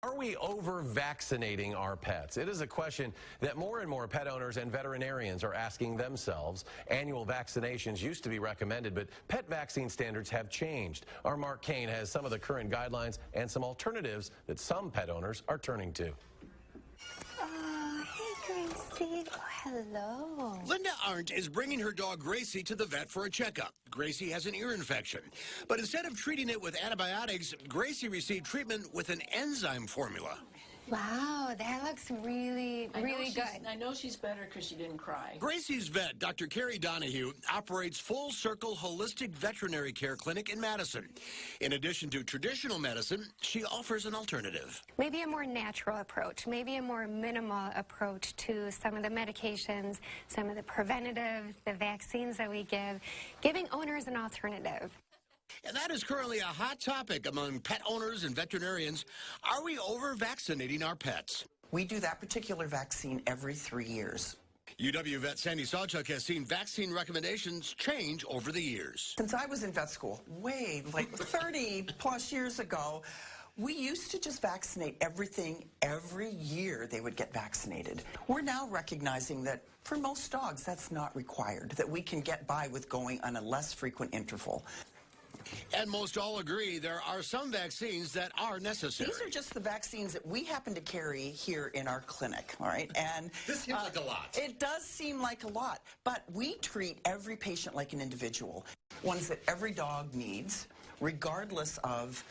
Are we over-vaccinating our pets? It is a question that more and more pet owners and veterinarians are asking themselves. Annual vaccinations used to be recommended, but pet vaccine standards have changed. Our Mark Kane has some of the current guidelines and some alternatives that some pet owners are turning to. Hey, Gracie. Oh, hello. Linda Arndt is bringing her dog Gracie to the vet for a checkup. Gracie has an ear infection. But instead of treating it with antibiotics, Gracie received treatment with an enzyme formula. Wow, that looks really good. I know she's better because she didn't cry. Gracie's vet, Dr. Carrie Donahue, operates Full Circle Holistic Veterinary Care Clinic in Madison. In addition to traditional medicine, she offers an alternative. Maybe a more natural approach, maybe a more minimal approach to some of the medications, some of the preventative, the vaccines that we give, giving owners an alternative. And that is currently a hot topic among pet owners and veterinarians. Are we over-vaccinating our pets? We do that particular vaccine every 3 years. UW vet Sandy Sawchuk has seen vaccine recommendations change over the years. Since I was in vet school, like 30 plus years ago, we used to just vaccinate everything every year they would get vaccinated. We're now recognizing that for most dogs, that's not required, that we can get by with going on a less frequent interval. And most all agree there are some vaccines that are necessary. These are just the vaccines that we happen to carry here in our clinic, all right? And this seems like a lot. It does seem like a lot, but we treat every patient like an individual, ones that every dog needs, regardless of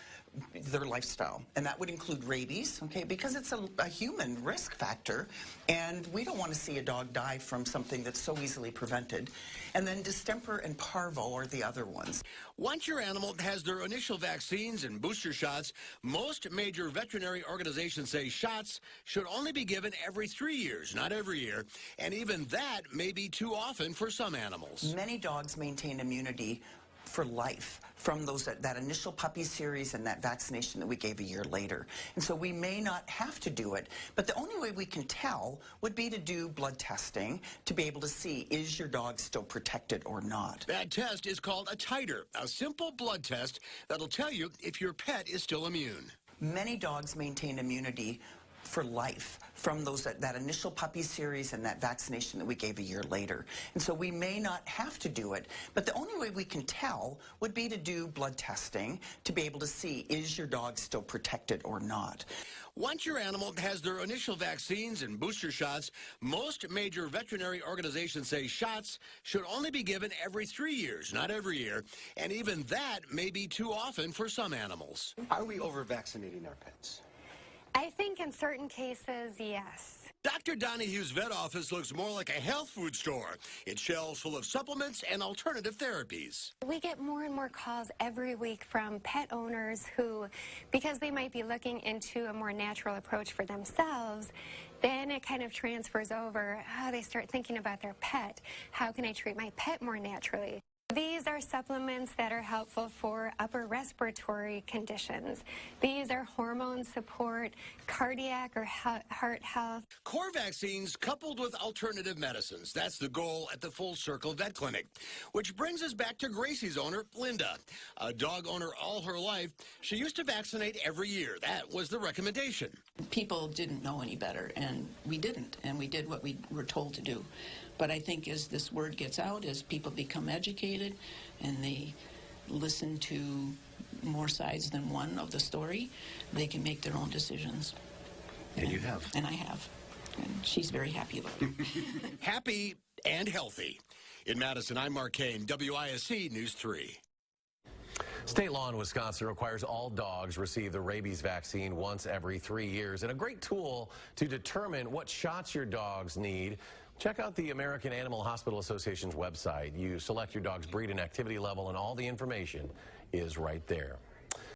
their lifestyle. And that would include rabies, okay, because it's a human risk factor, and we don't want to see a dog die from something that's so easily prevented. And then distemper and parvo are the other ones. Once your animal has their initial vaccines and booster shots, most major veterinary organizations say shots should only be given every 3 years, not every year, and even that may be too often for some animals. Many dogs maintain immunity for life from that initial puppy series and that vaccination that we gave a year later. And so we may not have to do it, but the only way we can tell would be to do blood testing to be able to see, is your dog still protected or not? That test is called a titer, a simple blood test that'll tell you if your pet is still immune. Many dogs maintain immunity for life from that initial puppy series and that vaccination that we gave a year later. And so we may not have to do it, but the only way we can tell would be to do blood testing to be able to see, is your dog still protected or not? Once your animal has their initial vaccines and booster shots, most major veterinary organizations say shots should only be given every 3 years, not every year, and even that may be too often for some animals. Are we over-vaccinating our pets? I think in certain cases, yes. Dr. Donahue's vet office looks more like a health food store. Its shelves full of supplements and alternative therapies. We get more and more calls every week from pet owners who, because they might be looking into a more natural approach for themselves, then it kind of transfers over. They start thinking about their pet. How can I treat my pet more naturally? These are supplements that are helpful for upper respiratory conditions. These are hormone support, cardiac or heart health. Core vaccines coupled with alternative medicines. That's the goal at the Full Circle Vet Clinic. Which brings us back to Gracie's owner, Linda. A dog owner all her life, she used to vaccinate every year. That was the recommendation. People didn't know any better, and we didn't, and we did what we were told to do. But I think as this word gets out, as people become educated and they listen to more sides than one of the story, they can make their own decisions. And you have. And I have. And she's very happy about it. Happy and healthy. In Madison, I'm Mark Kane, WISC News 3. State law in Wisconsin requires all dogs receive the rabies vaccine once every 3 years. And a great tool to determine what shots your dogs need. Check out the American Animal Hospital Association's website. You select your dog's breed and activity level, and all the information is right there.